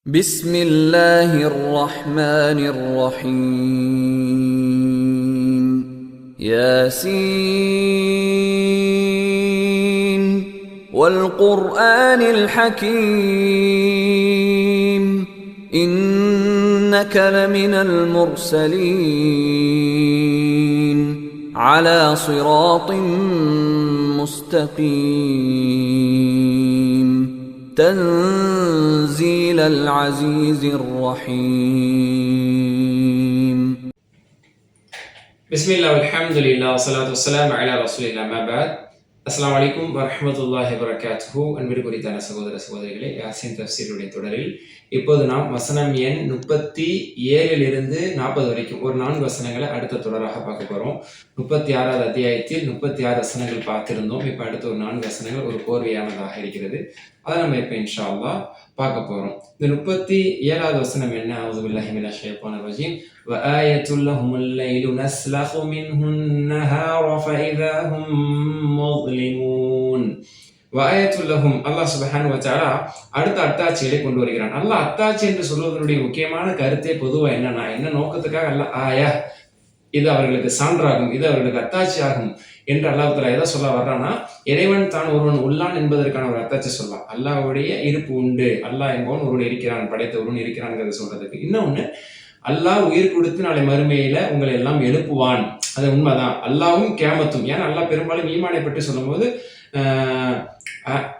بسم الله الرحمن الرحيم ياسين والقرآن الحكيم إنك لمن المرسلين على صراط مستقيم تنزيل العزيز الرحيم بسم الله والحمد لله والصلاة والسلام على رسول الله ما بعد அஸ்ஸலாமு அலைக்கும் வரஹ்மத்துல்லாஹி வபரகாத்துஹு. அன்பிற்கு குறித்தான சகோதர சகோதரிகளே, யாசின் தஃப்சீருடைய தொடரில் இப்போது நாம் வசனம் எண் 37 40 வரைக்கும் ஒரு 4 வசனங்களை அடுத்த தொடராக பார்க்க போகிறோம். 36வது அத்தியாயத்தில் 36 வசனங்கள் பார்த்திருந்தோம். இப்போ அடுத்த ஒரு 4 வசனங்கள் ஒரு கோர்வையானதாக இருக்கிறது. அதை நம்ம இப்போ இன்ஷா அல்லாஹ் பார்க்க போகிறோம். இந்த 37வது வசனம் என்ன? அஊது பில்லாஹி மினஷ் ஷைத்தானிர் ரஜீம். وآية لهم الليل نسلخ منه النهار فإذا هم مظلمون. وآية لهم அல்லாஹ் சுப்ஹானஹு வ தஆலா அடுத்த அத்தாட்சிகளை கொண்டு வருகிறான். அல்லாஹ் அத்தாட்சி என்று சொல்வதனுடைய முக்கியமான கருத்தே பொதுவாக என்னன்னா, என்ன நோக்கத்துக்காக அல்லாஹ் ஆயா, இது அவர்களுக்கு சான்றாகும், இது அவர்களுக்கு அத்தாட்சி ஆகும் என்று அல்லாஹ் தஆலா எதை சொல்ல வர்றான்னா, இறைவன் தான் ஒருவன் உள்ளான் என்பதற்கான ஒரு அத்தாட்சி சொல்லலாம். அல்லாஹ்வுடைய இருப்பு உண்டு, அல்லாஹ் என்பவன் ஒருவன் இருக்கிறான், படைத்த ஒருவன் இருக்கிறான்ங்கிறத சொல்றதுக்கு. இன்னொன்னு, அல்லாஹ் உயிர் கொடுத்து நாளை மறுமையில உங்களை எல்லாம் எழுப்புவான், அது உண்மைதான். அல்லாஹ்வும் கியாமத்தும், ஏன்னா அல்லாஹ் பெரும்பாலும் ஈமானை பற்றி சொல்லும் போது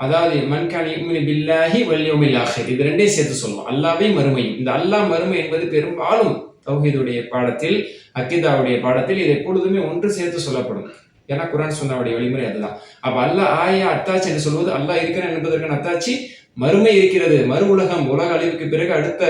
அதாவது மன் கான யுமினு பில்லாஹி வல் யௌமில் ஆகிர், இது ரெண்டையும் சேர்த்து சொல்லுவோம், அல்லாஹ்வை மறுமையும். இந்த அல்லாஹ் மறுமை என்பது பெரும்பாலும் தௌஹீதுடைய பாடத்தில், அக்கீதாவுடைய பாடத்தில் இது எப்பொழுதுமே ஒன்று சேர்த்து சொல்லப்படும். ஏன்னா குர்ஆன் சுன்னாவுடைய வழிமுறை அதுதான். அப்ப அல்லாஹ் ஆயா அத்தாட்சி என்று சொல்வது அல்லாஹ் இருக்கிறான் என்பதற்கான அத்தாட்சி, மறுமை இருக்கிறது, மறு உலகம், உலக அழிவுக்கு பிறகு அடுத்த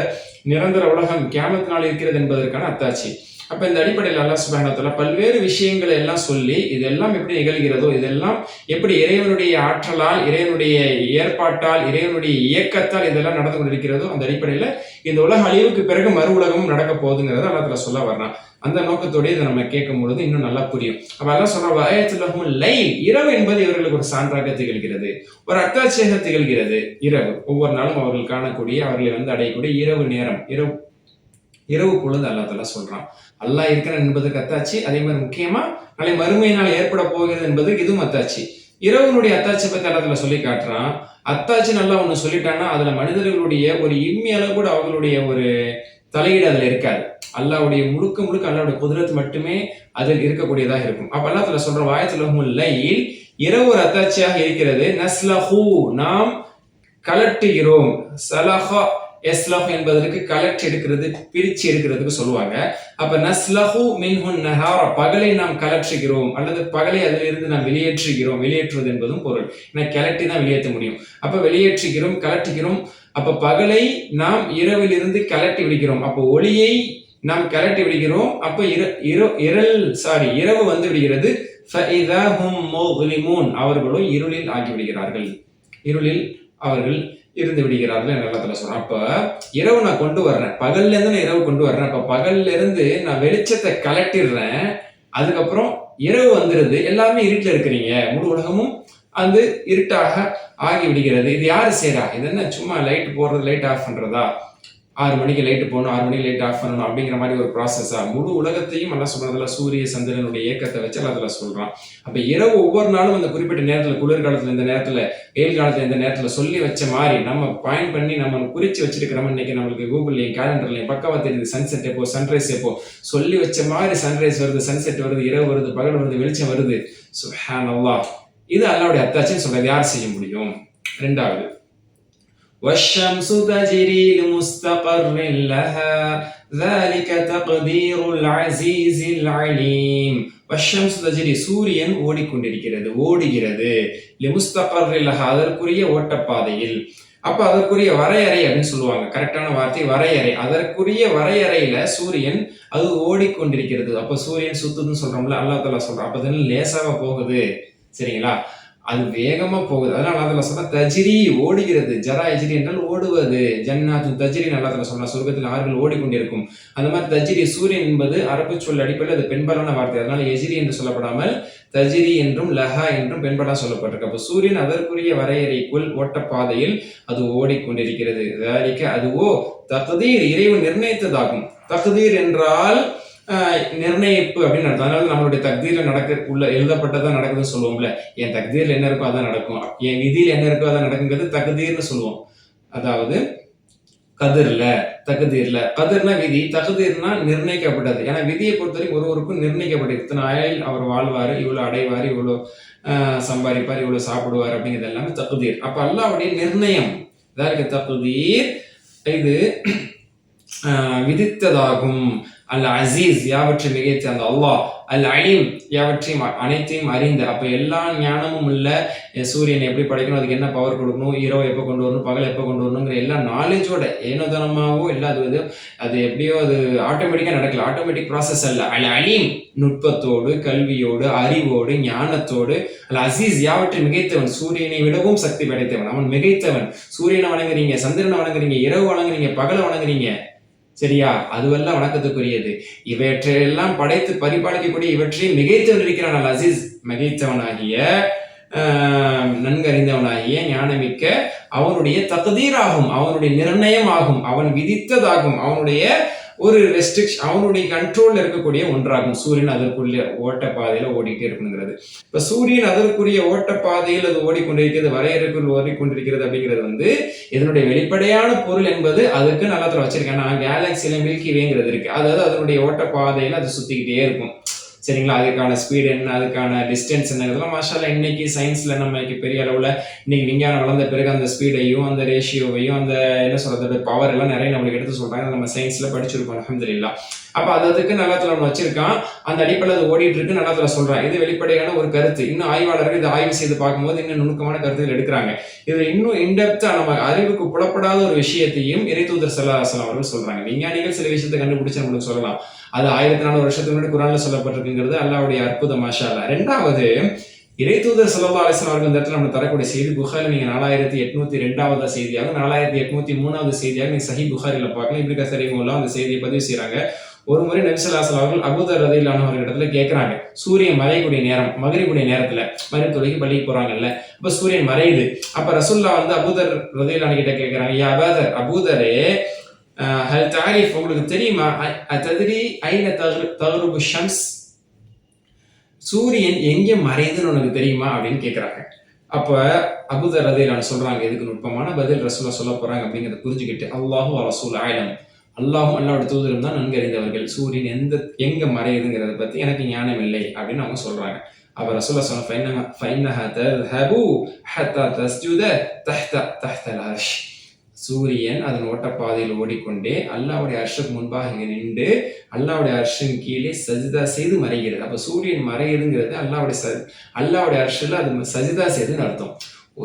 நிரந்தர உலகம் கியாமத் நாள் இருக்கிறது என்பதற்கான அத்தாட்சி. அப்ப இந்த அடிப்படையில் அல்லாஹ் சுப்ஹானஹு வ தஆலா பல்வேறு விஷயங்களை எல்லாம் சொல்லி, இதெல்லாம் எப்படி நிகழ்கிறதோ, இதெல்லாம் எப்படி இறைவனுடைய ஆற்றலால், இறைவனுடைய ஏற்பாட்டால், இறைவனுடைய இயக்கத்தால் இதெல்லாம் நடந்து கொண்டிருக்கிறதோ, அந்த அடிப்படையில இந்த உலக அழிவுக்கு பிறகு மறு உலகமும் நடக்க போகுதுங்கிறத அல்லாஹ் தஆலா சொல்ல வர்றான். அந்த நோக்கத்தோட இதை நம்ம கேட்கும் பொழுது இன்னும் நல்லா புரியும். அப்ப அல்லாஹ் சொல்ற வஆயத்துல் லஹுமுல் லைல், இரவு என்பது இவர்களுக்கு ஒரு சான்றாக திகழ்கிறது, ஒரு அத்தாட்சியாக திகழ்கிறது. இரவு ஒவ்வொரு நாளும் அவர்கள் காணக்கூடிய, அவர்களை அடையக்கூடிய இரவு நேரம், இரவு பொழுது அல்லாஹ் தஆலா சொல்றான். அல்லாஹ் இருக்கிறான் என்பதற்கு அத்தாட்சி. அதே மாதிரி முக்கியமா நாளை மறுமையினால் ஏற்பட போகிறது என்பதற்கு இதுவும் அத்தாட்சி. இரவுனுடைய அத்தாட்சி பத்தி அல்லாஹ் தஆலா சொல்லி காட்டுறான். அத்தாட்சி நல்லா ஒண்ணு சொல்லிட்டான்னா அதுல மனிதர்களுடைய ஒரு இம்மி அளவு கூட அவர்களுடைய ஒரு தலையீடு அதுல இருக்காது. அல்லாஹ்வுடைய முழுக்க அல்லாஹ்வுடைய குதிரத் மட்டுமே அதில் இருக்கக்கூடியதாக இருக்கும். அப்ப அல்லாஹ் தஆலா சொல்ற வஆயத்துல் லஹுமுல் லைல், இரவு ஒரு அத்தாட்சியாக இருக்கிறது. நஸ்லஹு, நாம் கலட்டுகிறோம். சலஹ எஸ்லஹ் என்பதற்கு கலெக்ட் எடுக்கிறது, பிரிச்சு எடுக்கிறதுக்கு சொல்லுவாங்க. அப்ப நஸ்லஹு மின்ஹுன் நஹார, பகலை நாம் கலற்றுகிறோம், அல்லது பகலை அதிலிருந்து நாம் வெளியேற்றுகிறோம். வெளியேற்றுவது என்பதும் பொருள், ஏன்னா கிளட்டி தான் வெளியேற்ற முடியும். அப்ப வெளியேற்றுகிறோம், கலட்டுகிறோம். அப்ப பகலை நாம் இரவிலிருந்து கலட்டி விடுகிறோம். அப்ப ஒளியை நாம் கலட்டி விடுகிறோம். அப்ப இரவு வந்து விடுகிறது. ஃபஇதா ஹும் முஸ்லிமூன், அவர்களும் இருளில் ஆகிவிடுகிறார்கள், இருளில் அவர்கள் இருந்து விடுகிறார்கள் என்று அல்லாஹ் தஆலா சொல்றான். அப்ப இரவு நான் கொண்டு வர்றேன், பகல்ல இருந்து நான் இரவு கொண்டு வர்றேன். அப்ப பகல்ல இருந்து நான் வெளிச்சத்தை கலட்டிடுறேன், அதுக்கப்புறம் இரவு வந்துருது, எல்லாருமே இருட்டில் இருக்கிறீங்க, முழு உலகமும் அது இருட்டாக ஆகி விடுகிறது. இது யாரு செய்யறா? இது என்ன சும்மா லைட் போடுறது, லைட் ஆஃப் பண்றதா? 6 மணிக்கு லைட் போகணும், 6 மணிக்கு லைட் ஆஃப் பண்ணணும் அப்படிங்கிற மாதிரி ஒரு ப்ராசஸா? முழு உலகத்தையும் அல்லாஹ் சுப்ஹானஹு சூரிய சந்திரனுடைய இயக்கத்தை வச்சு அல்லாஹ் சொல்றான். அப்ப இரவு ஒவ்வொரு நாளும் அந்த குறிப்பிட்ட நேரத்துல, குளிர்காலத்துல இந்த நேரத்துல, வெயில் காலத்துல இந்த நேரத்துல சொல்லி வச்ச மாதிரி நம்ம பாயிண்ட் பண்ணி நம்ம குறிச்சு வச்சிருக்கிறோம். இன்னைக்கு நம்மளுக்கு கூகுள்லயும் கேலண்டர்லயும் பக்கவா தெரியுது, சன்செட் எப்போ, சன்ரைஸ் எப்போ, சொல்லி வச்ச மாதிரி சன்ரைஸ் வருது, சன்செட் வருது, இரவு வருது, பகல் வருது, வெளிச்சம் வருது. சுப்ஹானல்லாஹ், இது அல்லாஹ்வுடைய அத்தாட்சின்னு சொல்றது யார் செய்ய முடியும்? ரெண்டாவது, والشمس تجري لمستقر لها ذلك تقدير العزيز العليم. والشمس تجري, சூரியன் ஓடிக்கொண்டிருக்கிறது, ஓடுகிறது. لمستقر لها, அதற்குரிய ஓட்டப்பாதையில். அப்ப அதற்குரிய வரையறை அப்படின்னு சொல்லுவாங்க, கரெக்டான வார்த்தை வரையறை. அதற்குரிய வரையறையில சூரியன் அது ஓடிக்கொண்டிருக்கிறது. அப்ப சூரியன் சுத்துதுன்னு சொல்றோம்ல, அல்லாஹ் தஆலா சொல்றான். அப்ப லேசாக போகுது, சரிங்களா? அது வேகமா போகுது. அதனால அல்லாஹ் சொன்னா தஜ்ரி ஓடுகிறது. ஜரா எஜ்ரி என்றால் ஓடுவது. ஜன்னாத்து தஜ்ரி அல்லாஹ் சொன்னா சொர்க்கத்தில் ஆறுகள் ஓடிக்கொண்டிருக்கும். அந்த மாதிரி தஜ்ரி சூரியன் என்பது அரபு சொல் அடிப்படையில் அது பெண்பாலான வார்த்தை. அதனால எஜ்ரி என்று சொல்லப்படாமல் தஜ்ரி என்றும் லஹா என்றும் பெண்பாலா சொல்லப்பட்டிருக்கு. அப்ப சூரியன் அதற்குரிய வரையறைக்குள் ஓட்டப்பாதையில் அது ஓடிக்கொண்டிருக்கிறது. அதுவோ தக்தீர் இறைவன் நிர்ணயித்ததாகும். தக்தீர் என்றால் நிர்ணயிப்பு அப்படின்னு அர்த்தம். அதனால நம்மளுடைய தக்தீர்ல எழுதப்பட்டதான் நடக்குதுன்னு சொல்லுவோம்ல. என் தக்தீர்ல என்ன இருக்கோ அதான் நடக்கும், என் விதியில என்ன இருக்கோ அதான் நடக்குங்கிறது தக்தீர்னு சொல்லுவோம். அதாவது கதிர்னா விதி, தகுதீர்னா நிர்ணயிக்கப்பட்டது. ஏன்னா விதியை பொறுத்தவரைக்கும் ஒருவருக்கும் நிர்ணயிக்கப்பட்டது. இத்தனை ஆயுள் அவர் வாழ்வாரு, இவ்வளவு அடைவாரு, இவ்வளவு சம்பாதிப்பார், இவ்வளவு சாப்பிடுவார் அப்படிங்கிறது எல்லாமே தகுதீர். அப்ப அல்லாஹ்வுடைய நிர்ணயம் தகுதீர் இது விதித்ததாகும். அல் அசீஸ் யாவற்றையும் மிகைத்த அந்த அல்லாஹ், அல் அலீம் யாவற்றையும் அனைத்தையும் அறிந்த. அப்ப எல்லா ஞானமும் உள்ள சூரியனை எப்படி படைக்கணும், அதுக்கு என்ன பவர் கொடுக்கணும், இரவு எப்போ கொண்டு வரணும், பகல் எப்போ கொண்டு வரணுங்கிற எல்லா நாலேஜோட ஏனோதனமாவோ இல்லாத அது எப்படியோ அது ஆட்டோமேட்டிக்கா நடக்கல. ஆட்டோமேட்டிக் ப்ராசஸ் அல்ல. அல் அலீம் நுட்பத்தோடு, கல்வியோடு, அறிவோடு, ஞானத்தோடு. அல் அசீஸ் யாவற்றையும் மிகைத்தவன், சூரியனை விடவும் சக்தி படைத்தவன், அவன் மிகைத்தவன். சூரியனை வணங்குறீங்க, சந்திரனை வணங்குறீங்க, இரவு வணங்குறீங்க, பகலை வணங்குறீங்க, சரியா? அதுவெல்லாம் வணக்கத்துக்குரியது. இவற்றையெல்லாம் படைத்து பரிபாலிக்கக்கூடிய இவற்றையும் மிகைத்தவன் இருக்கிறான். அல் அசீஸ் மிகைத்தவனாகிய நன்கறிந்தவனாகிய ஞானமிக்க அவனுடைய தக்தீராகும், அவனுடைய நிர்ணயம் ஆகும், அவன் விதித்ததாகும், அவனுடைய ஒரு ரெஸ்ட்ரிக்ஷன், அவனுடைய கண்ட்ரோல்ல இருக்கக்கூடிய ஒன்றாகும். சூரியன் அதற்குரிய ஓட்டப்பாதையில ஓடிட்டே இருக்குங்கிறது. இப்ப சூரியன் அதற்குரிய ஓட்டப்பாதையில் அது ஓடிக்கொண்டிருக்கிறது, வரையறைக்குள் ஓடிக்கொண்டிருக்கிறது அப்படிங்கிறது இதனுடைய வெளிப்படையான பொருள் என்பது அதுக்கு நல்லா வச்சிருக்கேன். கேலக்சியில மில்கி வேங்கிறது இருக்கு, அதாவது அதனுடைய ஓட்டப்பாதையில அது சுத்திக்கிட்டே இருக்கும், சரிங்களா? அதுக்கான ஸ்பீடு என்ன, அதுக்கான டிஸ்டன்ஸ் என்னங்கிறதுலாம் மாஷால்லா இன்னைக்கு சயின்ஸ்ல நம்மளுக்கு பெரிய அளவுல இன்னைக்கு விஞ்ஞானம் வளர்ந்த பிறகு அந்த ஸ்பீடையும் அந்த ரேஷியோவையும் அந்த என்ன சொல்றது பவர் எல்லாம் நிறைய நம்மளுக்கு எடுத்து சொல்றாங்க. நம்ம சயின்ஸ்ல படிச்சிருக்கோம் அல்ஹம்துலில்லாஹ். அப்ப அதுக்கு நல்லாத்துல ஒன்று வச்சிருக்கான், அந்த அடிப்படையில் அது ஓடிட்டு இருக்கு, நல்லாத்துல சொல்றான். இது வெளிப்படையான ஒரு கருத்து. இன்னும் ஆய்வாளர்கள் இதை ஆய்வு செய்து பார்க்கும்போது இன்னும் நுணுக்கமான கருத்துகள் எடுக்கிறாங்க. இதுல இன்னும் இன்டெப்தா நம்ம அறிவுக்கு புலப்படாத ஒரு விஷயத்தையும் இறைத்தூதர் ஸல்லல்லாஹு அலைஹி வஸல்லம் அவர்கள் சொல்றாங்க. விஞ்ஞானிகள் சில விஷயத்தை கண்டுபிடிச்சு நம்மளுக்கு சொல்லலாம், அது 1400 வருஷத்துக்கு முன்னாடி குர்ஆன்ல சொல்லப்பட்டிருக்குங்கிறது அல்லாஹ்வுடைய அற்புதம் மாஷா அல்லாஹ். ரெண்டாவது, இறைத்தூதர் ஸல்லல்லாஹு அலைஹி வஸல்லம் அவர்கள் இந்த இடத்துல நம்ம தரக்கூடிய செய்தி புகாரி நீங்க 4802வது செய்தியாக 4803வது செய்தியாக நீங்க சஹீஹ் புகாரில பார்க்கலாம். இப்னு கஸீர் ரஹிமஹுல்லாஹ் அந்த செய்தியை பதிவு செய்றாங்க. ஒரு முறை நபி ஸல்லல்லாஹு அலைஹி வஸல்லம் அவர்கள் அபூதர் ரலியல்லாஹு அன்ஹு அவர்களிடத்துல கேட்கறாங்க, சூரியன் மறையக்கூடிய நேரம், மக்ரிபுடைய நேரத்துல மக்ரிப் தொழுகை பள்ளிக்கு போறாங்கல்ல, அப்ப சூரியன் மறையுது. அப்ப ரசூலுல்லாஹ் அபூதர் ரலியல்லாஹு அன்ஹு கிட்ட கேட்கறாங்க, யா அபூதர், அபூதரே, ஹல் தாரிஃப் உங்களுக்கு தெரியுமா, அதத்ரி ஐன தக்ருபு ஷம்ஸ், சூரியன் எங்க மறையுதுன்னு உனக்கு தெரியுமா அப்படின்னு கேட்கறாங்க. அப்ப அபூதர் ரலியல்லாஹு அன்ஹு சொல்றாங்க, இதுக்கு நுட்பமான பதில் ரசூலுல்லாஹ் சொல்ல போறாங்க அப்படிங்கறத புரிஞ்சுக்கிட்டு, அல்லாஹு வ ரசூல் ஆலம், அல்லாஹும் அல்லாஹ்வுடைய தூதரும் தான் நன்கு அறிந்தவர்கள், சூரியன் எங்க மறையுதுங்கிறத பத்தி எனக்கு ஞானம் இல்லை அப்படின்னு அவங்க சொல்றாங்க. அப்ப ரசூலுல்லாஹ் சொன்னாங்க, ஃபைன்னஹா தذهبு ஹத்தா தஸ்ஜுத தஹ்த அல் அர்ஷ், சூரியன் அதன் ஓட்டப்பாதையில் ஓடிக்கொண்டே அல்லாஹ்வுடைய அர்ஷுக்கு முன்பாக நின்று அல்லாஹ்வுடைய அர்ஷின் கீழே சஜிதா செய்து மறைகிறது. அப்ப சூரியன் மறையுதுங்கிறது அல்லாஹ்வுடைய அர்ஷில் அது சஜிதா செய்துன்னு அர்த்தம்.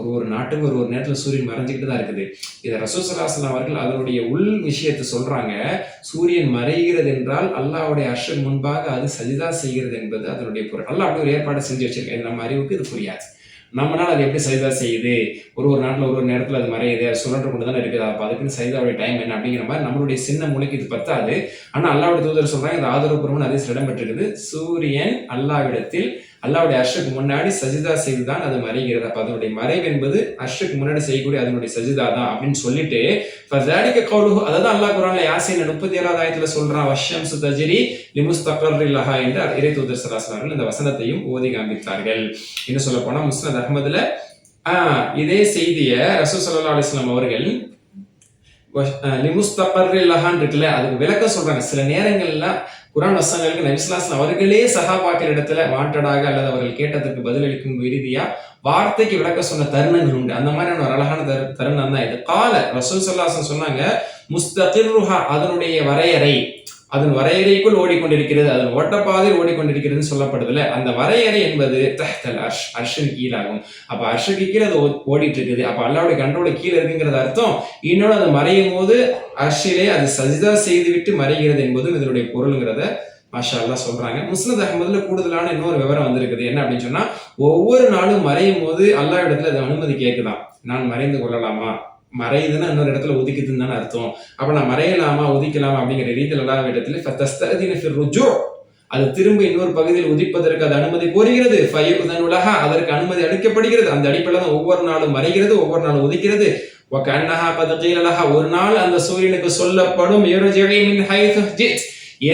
ஒரு நாட்டுக்கு ஒரு நேரத்தில் சூரியன் மறைஞ்சிக்கிட்டு தான் இருக்குது. இதை ரசூல் ஸல்லல்லாஹு அலைஹி வஸல்லம் அவர்கள் அதனுடைய உள் விஷயத்தை சொல்றாங்க. சூரியன் மறைகிறது என்றால் அல்லாஹ்வுடைய அர்ஷுக்கு முன்பாக அது சஜிதா செய்கிறது என்பது அதனுடைய பொருள். அல்லாஹ் அப்படி ஒரு ஏற்பாடு செஞ்சு வச்சிருக்கேன். நம்ம அறிவுக்கு இது புரியாது. நம்மளால அது எப்படி சஜிதா செய்யுது, ஒரு நாட்டில் ஒரு நேரத்தில் அது மறையுது, அது சுழன்று கொண்டு தானே இருக்குது, அப்போ அதுக்குன்னு சஜிதாவுடைய டைம் என்ன அப்படிங்கிற மாதிரி நம்மளுடைய சின்ன மூளைக்கு இது பத்தாது. ஆனால் அல்லாஹ்வுடைய தூதர் சொல்றாங்க, இது ஆதரவுபூர்வமான ஹதீஸ்ல இடம்பெற்றிருக்குது, சூரியன் அல்லாஹ்விடத்தில் அல்லாஹ்வுடைய அர்ஷுக்கு முன்னாடி சஜிதா செய்துதான் அது மறைகிறது. அப்ப அதனுடைய மறைவு என்பது அர்ஷுக்கு முன்னாடி செய்யக்கூடிய அதனுடைய சஜிதா தான் அப்படின்னு சொல்லிட்டு, ஃபஸாலிக கௌலுஹு, அதாவது அல்லாஹ் குர்ஆன்ல யாசீன் 37வது ஆயத்துல சொல்றான், வஷ்ஷம்ஸு தஜ்ரி லிமுஸ்தகர்ரின் லஹா என்று இறைத்தூதர் ஸல்லல்லாஹு அலைஹி வஸல்லம் இந்த வசனத்தையும் ஓதி காண்பித்தார்கள். இன்னும் சொல்ல போனா முஸ்னத் அஹ்மதுல இதே செய்தியை ரசூல் ஸல்லல்லாஹு அலைஹி வஸல்லம் அவர்கள் லிமுஸ்தகர்ரின் லஹான் இருக்குல்ல, அதுக்கு விளக்கம் சொல்றாங்க. சில நேரங்கள்ல குர்ஆன் வசனங்களுக்கு நபி ஸல்லல்லாஹு அலைஹி வஸல்லம் அவர்களே சஹாபாக்கள் இடத்துல வாண்டடாக அல்லது அவர்கள் கேட்டதற்கு பதிலளிக்கும் இறுதியா வார்த்தைக்கு விளக்க சொன்ன தருணங்கள் உண்டு. அந்த மாதிரியான ஒரு அழகான தருணம் தான் இது. கால ரசூல் ஸல்லல்லாஹு அலைஹி வஸல்லம் சொன்னாங்க, முஸ்தகிர்ருஹா, அதனுடைய வரையறை, அதன் வரையறைக்குள் ஓடிக்கொண்டிருக்கிறது, அதன் ஓட்டப்பாதையில் ஓடிக்கொண்டிருக்கிறது சொல்லப்படுதுல, அந்த வரையறை என்பது தஹ்தல் அர்ஷ், அர்ஷின் கீழாகும். அப்ப அர்ஷுக்கு கீழே அது ஓடிட்டு இருக்குது. அப்ப அல்லாஹ்வுடைய கண்ட்ரோல கீழே இருக்குங்கிறது அர்த்தம். இன்னொன்று அது மறையும் போது அர்ஷிலே அது சஜிதா செய்து விட்டு மறைகிறது என்பதும் இதனுடைய பொருளுங்கிறத மாஷா அல்லாஹ் சொல்றாங்க. முஸ்னத் அஹ்மதுல கூடுதலான இன்னொரு விவரம் வந்திருக்குது. என்ன அப்படின்னு சொன்னா, ஒவ்வொரு நாளும் மறையும் போது அல்லாஹ் இடத்துல அது அனுமதி கேட்குதான். நான் மறைந்து கொள்ளலாமா, மறையுதுன்னா இன்னொரு இடத்துல உதிக்குதுன்னு தானே அர்த்தம். அப்ப நான் மறையலாமா உதிக்கலாமா அப்படிங்கிற ரீதியில் அல்லாஹ் இடத்துல ஃபதஸ்தஅதின ஃபிர் ருஜூ, அது திரும்ப இன்னொரு பகுதியில் உதிப்பதற்கு அது அனுமதி கோருகிறது. ஃபயுதன் உலஹா, அதற்கு அனுமதி அளிக்கப்படுகிறது. அந்த அடிப்படையில் தான் ஒவ்வொரு நாளும் மறைகிறது, ஒவ்வொரு நாளும் உதிக்கிறது. வகன்னஹா கத் கீல லஹா, ஒரு நாள் அந்த சூரியனுக்கு சொல்லப்படும் யர்ஜிஇ மின் ஹைது ஜித்,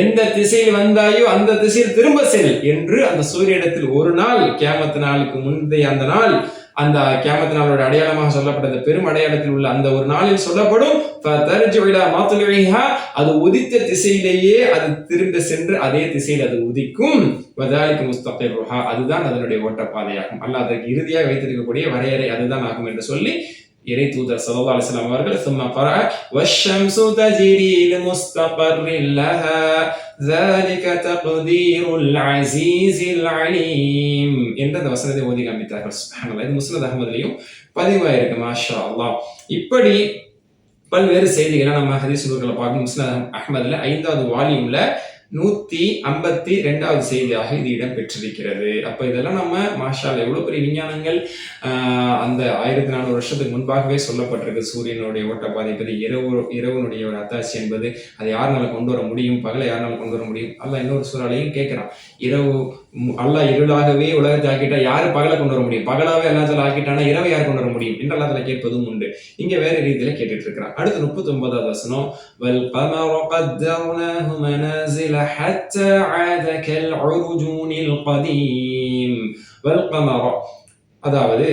எந்த திசையில் வந்தாயோ அந்த திசையில் திரும்ப செல் என்று அந்த சூரியனிடத்தில் ஒரு நாள், கியாமத் நாளுக்கு முந்தைய அந்த நாள், அந்த கியாமத் நாளோட அடையாளமாக சொல்லப்பட்ட பெரும் அடையாளத்தில் உள்ள அந்த ஒரு நாளில் சொல்லப்படும் அது உதித்த திசையிலேயே அது திரும்ப சென்று அதே திசையில் அது உதிக்கும். அதுதான் அதனுடைய ஓட்டப்பாதையாகும். அல்லாஹ் அதற்கு இறுதியாக வைத்திருக்கக்கூடிய வரையறை அதுதான் ஆகும் என்று சொல்லி இறை தூதர் ஸல்லல்லாஹு அலைஹி வஸல்லம் அவர்கள் ثم قرأ والشمس تجري لمستقر لها ذلك تقدير العزيز العليم என்ற அந்த வசனத்தை ஓதி காண்பித்தார்கள். சுப்ஹானல்லாஹ். இது முஸ்னத் அஹ்மதுலயும் பதிவாயிருக்கு. மாஷா அல்லாஹ். இப்படி பல்வேறு செய்திகளை நம்ம ஹதீஸ் நூல்களை பார்க்கும். முஸ்னத் அஹ்மதுல 5வது வால்யூம்ல 152வது செய்தியாக இது இடம் பெற்றிருக்கிறது. அப்ப இதெல்லாம் நம்ம மாஷா அல்லாஹ் எவ்வளவு பெரிய விஞ்ஞானங்கள் அந்த 1400 வருஷத்துக்கு முன்பாகவே சொல்லப்பட்டிருக்கு. சூரியனுடைய ஓட்டப்பாதை பற்றி, இரவுனுடைய ஒரு அத்தாட்சி என்பது அதை யாருனால கொண்டு வர முடியும், பகலை யாருனால கொண்டு வர முடியும். அல்லாஹ் இன்னொரு சூறாலையும் கேட்கிறான், இரவு அல்லாஹ் இருளாகவே உலகத்தை ஆக்கிட்டா யாரு பகலை கொண்டு வர முடியும், பகலாவே அல்லாஹ் ஆக்கிட்டானா இரவை யார் கொண்டு வர முடியும் என்று அல்லாஹ் கேட்பதும் உண்டு. இங்க வேற ரீதியில கேட்டுட்டு இருக்கிறான். அடுத்து 39வது வசனம், வல் கமர கத்தர்னாஹு மனாசில ஹத்தா ஆத கல் உருஜூனில் கதீம். வல் கமர, அதாவது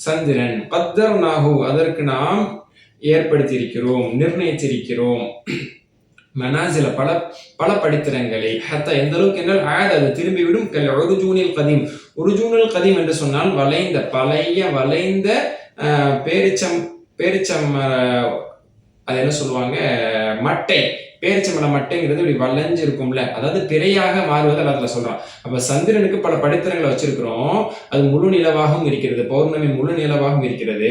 சந்திரன், கத்தர்னாஹு, அதற்கு நாம் ஏற்படுத்தியிருக்கிறோம், நிர்ணயித்திருக்கிறோம், மனாசில பல பல படித்திரங்களை, ஹத்தா எந்த அளவுக்கு என்றால் ஆத் அது திரும்பிவிடும், கல் உருஜூனில் கதீம். உருஜூனில் கதீம் என்று சொன்னால் வளைந்த, பழைய வளைந்த பேரிச்சம் அது என்ன சொல்லுவாங்க, மட்டை, பேரிச்சம்பழ மட்டைங்கிறது இப்படி வளைஞ்சு இருக்கும்ல, அதாவது பிறையாக மாறுவது அல்லாஹ் சொல்றான். அப்ப சந்திரனுக்கு பல படித்திரங்களை வச்சிருக்கிறோம். அது முழு நிலவாகவும் இருக்கிறது, பௌர்ணமி முழு நிலவாகவும் இருக்கிறது.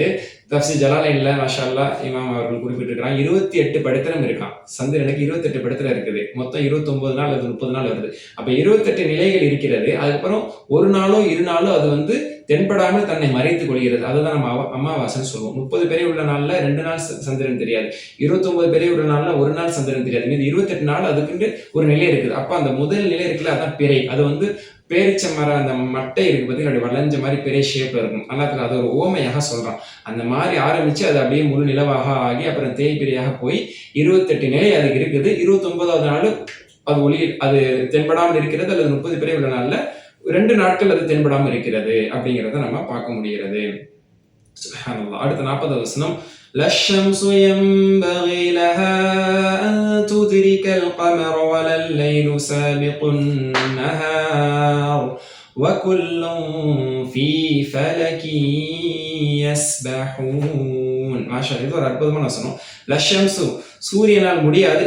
தஃப்சீர் ஜலாலைன்ல மாஷா அல்லாஹ் இமாம் அவர்கள் குறிப்பிட்டிருக்கிறாங்க, 28 படித்திரம் இருக்கான் சந்திரனுக்கு. 28 படித்திரம் இருக்குது. மொத்தம் 29 நாள் அது 30 நாள் வருது. அப்ப 28 நிலைகள் இருக்கிறது. அதுக்கப்புறம் ஒரு நாளோ இரு நாளோ அது தென்படாமல் தன்னை மறைத்துக் கொள்கிறது. அதுதான் நம்ம அமாவாசைன்னு சொல்லுவோம். 30 பேரை உள்ள நாள்ல 2 நாள் சந்திரன் தெரியாது, 29 பேரை உள்ள நாள்ல ஒரு நாள் சந்திரன் தெரியாது. மீது 28 நாள் அதுக்குன்னு ஒரு நிலை இருக்குது. அப்ப அந்த முதல் நிலை இருக்குல்ல, அதான் பிறை. அது பேரிச்ச மரம், அந்த மட்டை இருக்கு பார்த்தீங்கன்னா, வளைஞ்ச மாதிரி பெரிய ஷேப்ல இருக்கும். அல்லாஹ் அது ஒரு ஓமையாக சொல்றான். அந்த மாதிரி ஆரம்பிச்சு அது அப்படியே முழு நிலவாக ஆகி அப்புறம் தேய்பிரையாக போய் 28 நிலை அதுக்கு இருக்குது. 29வது நாள் அது தென்படாமல் இருக்கிறது, அல்லது 30 பேரை உள்ள நாள்ல 2 நாட்கள் அது தென்படாமல் இருக்கிறது அப்படிங்கிறத நம்ம பார்க்க முடிகிறது. சுப்ஹானல்லாஹ். அடுத்த 40வது வசனம், லஷ்ஷம்ஸு யம்பகி லஹா அன் துத்ரிகல் கமர வலல் லைலு சாபிகுன் நஹார் வகுல்லும் ஃபீ ஃபலகி யஸ்பஹூன். மாஷா, இது ஒரு அற்புதமான வசனம். லஷ்ஷம்ஸு, சூரியனால் முடியாது,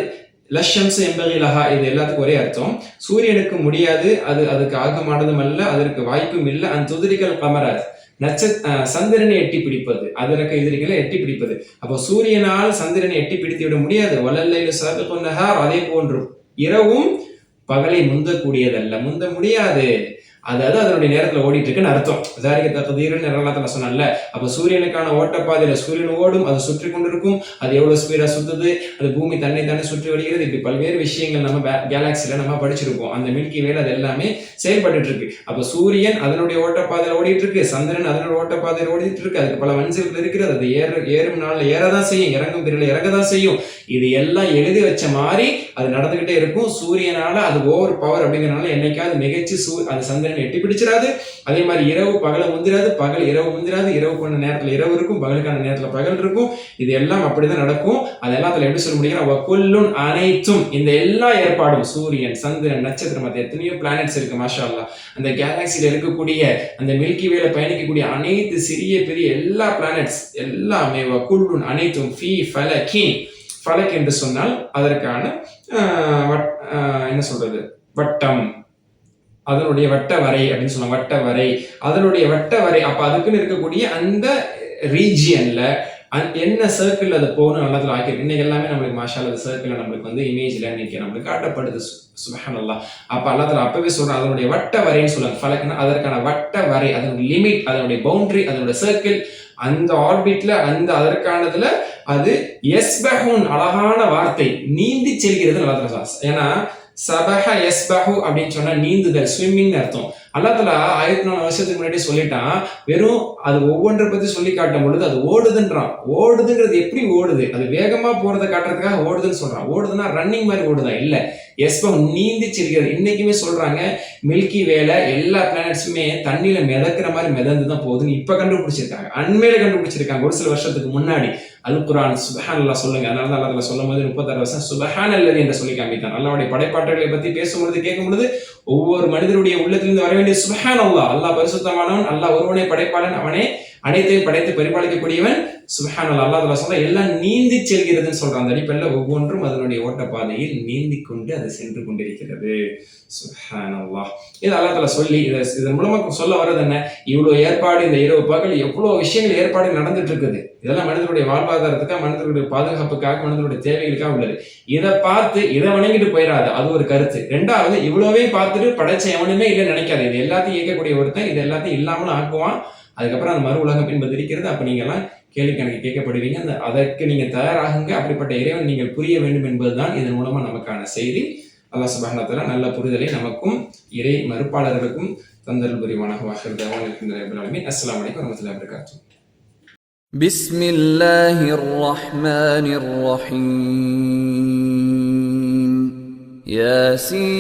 லஷ்ஷம்ஸு யம்பகி லஹா, இது எல்லாத்துக்கும் ஒரே அர்த்தம். சூரியனுக்கு முடியாது, அதுக்கு ஆகமானதும் அல்ல, அதற்கு வாய்ப்பும் இல்லை. அன் துத்ரிகல் கமர, சந்திரனை எட்டி பிடிப்பது, அதற்கு எதிரிகளை எட்டி பிடிப்பது. அப்போ சூரியனால் சந்திரனை எட்டி பிடித்து விட முடியாது. வலல்லைலு சாபிகுன் நஹார், அதே போன்று இரவும் பகலை முந்தக்கூடியதல்ல, முந்த முடியாது. அதாவது அதனுடைய நேரத்துல ஓடிட்டு இருக்குன்னு அர்த்தம். சொன்னல, அப்ப சூரியனுக்கான ஓட்டப்பாதையில சூரியன் ஓடும், அது சுற்றி கொண்டிருக்கும். அது எவ்வளவு ஸ்பீடா சுத்துது, அது பூமி தன்னை தானே சுற்றி வருகிறது. இப்படி பல்வேறு விஷயங்கள் நம்ம கேலாக்சில நம்ம படிச்சிருப்போம். அந்த மில்கி வேல அது எல்லாமே செயல்பட்டு இருக்கு. அப்ப சூரியன் அதனுடைய ஓட்டப்பாதையில ஓடிட்டு இருக்கு, சந்திரன் அதனுடைய ஓட்டப்பாதையில ஓடிட்டு இருக்கு. அதுக்கு பல மனுஷர்கள் இருக்கிறது. அது ஏறும் நாள்ல ஏறதான் செய்யும், இறங்கும் பிறகு இறங்கதான் செய்யும். இது எல்லாம் எழுதி வச்ச மாதிரி அது நடந்துகிட்டே இருக்கும். சூரியனால அது ஓவர் பவர் அப்படிங்கிறனால என்னைக்காவது மிகச்சு அது சந்திரன் எட்டி பிடிச்சிடாது. அதே மாதிரி இரவு பகலை முந்திராது, பகல் இரவு முந்திராது. இரவு பண்ண நேரத்துல இரவு இருக்கும், பகலுக்கான நேரத்துல பகல் இருக்கும். இது எல்லாம் அப்படிதான் நடக்கும். அதெல்லாம் அதுல எப்படி சொல்ல முடியும், அனைத்தும் இந்த எல்லா ஏற்பாடும், சூரியன், சந்திரன், நட்சத்திரம், அது எத்தனையோ பிளானட்ஸ் இருக்கு மாஷா அல்லாஹ். அந்த கேலாக்சியில இருக்கக்கூடிய அந்த மில்கி வேல பயணிக்கக்கூடிய அனைத்து சிறிய பெரிய எல்லா பிளானட்ஸ் எல்லாமே வகுல்லுன் அனைத்தும் ஃபீ ஃபலகின். ஃபலக் என்று சொன்னால் அதற்கான என்ன சொல்றது, வட்டம், அதனுடைய வட்ட வரை அப்படின்னு சொல்லுவாங்க. வட்ட வரை, அதனுடைய வட்ட வரை. அப்ப அதுக்குன்னு இருக்கக்கூடிய அந்த ரீஜியன்ல, என்ன சர்க்கிள் அது போகணும் நல்லதில் ஆக்கியிருக்கு. இன்னைக்கு எல்லாமே நம்மளுக்கு மாஷால் அது சர்க்கிள் நம்மளுக்கு வந்து இமேஜில் இன்னைக்கு நம்மளுக்கு காட்டப்படுது. சுப்ஹானல்லாஹ். அப்போ அல்லாஹ் அப்பவே சொல்கிறேன், அதனுடைய வட்ட வரைன்னு சொல்லுவாங்க. ஃபலக்னா அதற்கான வட்ட வரை, அதனுடைய லிமிட், அதனுடைய பவுண்டரி, அதனுடைய சர்க்கிள், அந்த ஆர்பிட்ல அந்த அதற்கானதுல அது எஸ்பஹூன், அழகான வார்த்தை, நீந்தி செல்கிறது அல்லாஹ். ஏன்னா சபஹ எஸ்பஹு அப்படின்னு சொன்னா நீந்துதல், ஸ்விம்மிங் அர்த்தம். அல்லாஹ் தஆலா 1400 வருஷத்துக்கு முன்னாடி சொல்லிட்டான். வெறும் அது ஒவ்வொன்றை பத்தி சொல்லி காட்டும் பொழுது அது ஓடுதுன்றான். ஓடுதுங்கிறது எப்படி ஓடுது? அது வேகமா போறதை காட்டுறதுக்காக ஓடுதுன்னு சொல்றான். ஓடுதுன்னா ரன்னிங் மாதிரி ஓடுதா? இல்ல, எஸ்பஹு நீந்தி செல்கிறது. இன்னைக்குமே சொல்றாங்க மில்கி வேல எல்லா பிளானட்ஸுமே தண்ணியில மிதக்கிற மாதிரி மிதந்து தான் போகுதுன்னு இப்ப கண்டுபிடிச்சிருக்காங்க. அண்மையில கண்டுபிடிச்சிருக்காங்க ஒரு சில வருஷத்துக்கு முன்னாடி. அல் குர்ஆன் சுப்ஹானல்லாஹ் சொல்லுங்க. அதனால தான் அல்லாஹ் சொல்லும் போது 36 வருஷம் சுப்ஹானல்லதி என்று சொல்லி காமித்தான். அல்லாஹ்வுடைய படைப்பாற்றலை பத்தி பேசும்பொழுது கேட்கும் பொழுது ஒவ்வொரு மனிதனுடைய உள்ளத்திலிருந்து வர வேண்டிய சுப்ஹானல்லாஹ், அல்லாஹ் பரிசுத்தமானவன், அல்லாஹ் ஒருவனே படைப்பாளன், அவனே அனைத்தையும் படைத்து பரிபாலிக்கக்கூடியவன். சுப்ஹானல்லாஹ். அல்லாஹ் சொல்ல எல்லாம் நீந்தி செல்கிறதுன்னு சொல்றான். அந்த அடிப்படையில் ஒவ்வொன்றும் அதனுடைய ஓட்டப்பாதையில் நீந்தி கொண்டு அது சென்று கொண்டிருக்கிறது. சுப்ஹானல்லாஹ். இது அல்லாஹ் தஆலா சொல்லி இதன் மூலமா சொல்ல வர்றது என்ன? இவ்வளவு ஏற்பாடு, இந்த இரவு பகல் எவ்வளவு விஷயங்கள் ஏற்பாடு நடந்துட்டு இருக்குது. இதெல்லாம் மனிதனுடைய வாழ்வாதாரத்துக்காக, மனிதனுடைய பாதுகாப்புக்காக, மனிதனுடைய தேவைகளுக்காக உள்ளது. இதை பார்த்து இதை வணங்கிட்டு போயிடாது, அது ஒரு கருத்து. ரெண்டாவது, இவ்வளவே பார்த்துட்டு படைச்ச எவனுமே இல்லை நினைக்காது. இது எல்லாத்தையும் இயக்கக்கூடிய ஒருத்தன் இது எல்லாத்தையும் இல்லாமலும் ஆக்குவான். அதுக்கப்புறம் அந்த மறு உலகம் என்பது இருக்கிறது. அப்ப நீங்க எல்லாம் கேள்வி கணக்கு கேட்கப்படுவீங்க. அதற்கு நீங்க தயாராகுங்க. அப்படிப்பட்ட இறைவன் நீங்கள் புரிய வேண்டும் என்பதுதான் இதன் மூலமா நமக்கான செய்தி. அல்லாஹ் சுப்ஹானஹு வ தஆலா நல்ல புரிதலை நமக்கும் இறை மறுப்பாளர்களுக்கும் தந்தருள் புரிவானாக. வாஹிர் தஅவானா அல்ஹம்துலில்லாஹி ரப்பில் ஆலமீன். அஸ்ஸலாமு அலைக்கும் வரஹ்மத்துல்லாஹி வபரகாத்துஹு. பிஸ்மில்லாஹிர் ரஹ்மானிர் ரஹீம். யாசீன்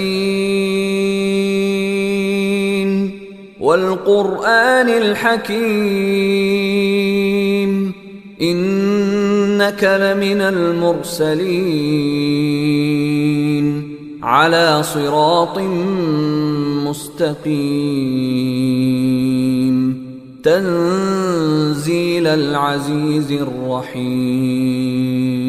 வல் குர்ஆனில் ஹகீம். இன்னக லமினல் முர்சலீன் على صراط مستقيم. تنزيل العزيز الرحيم.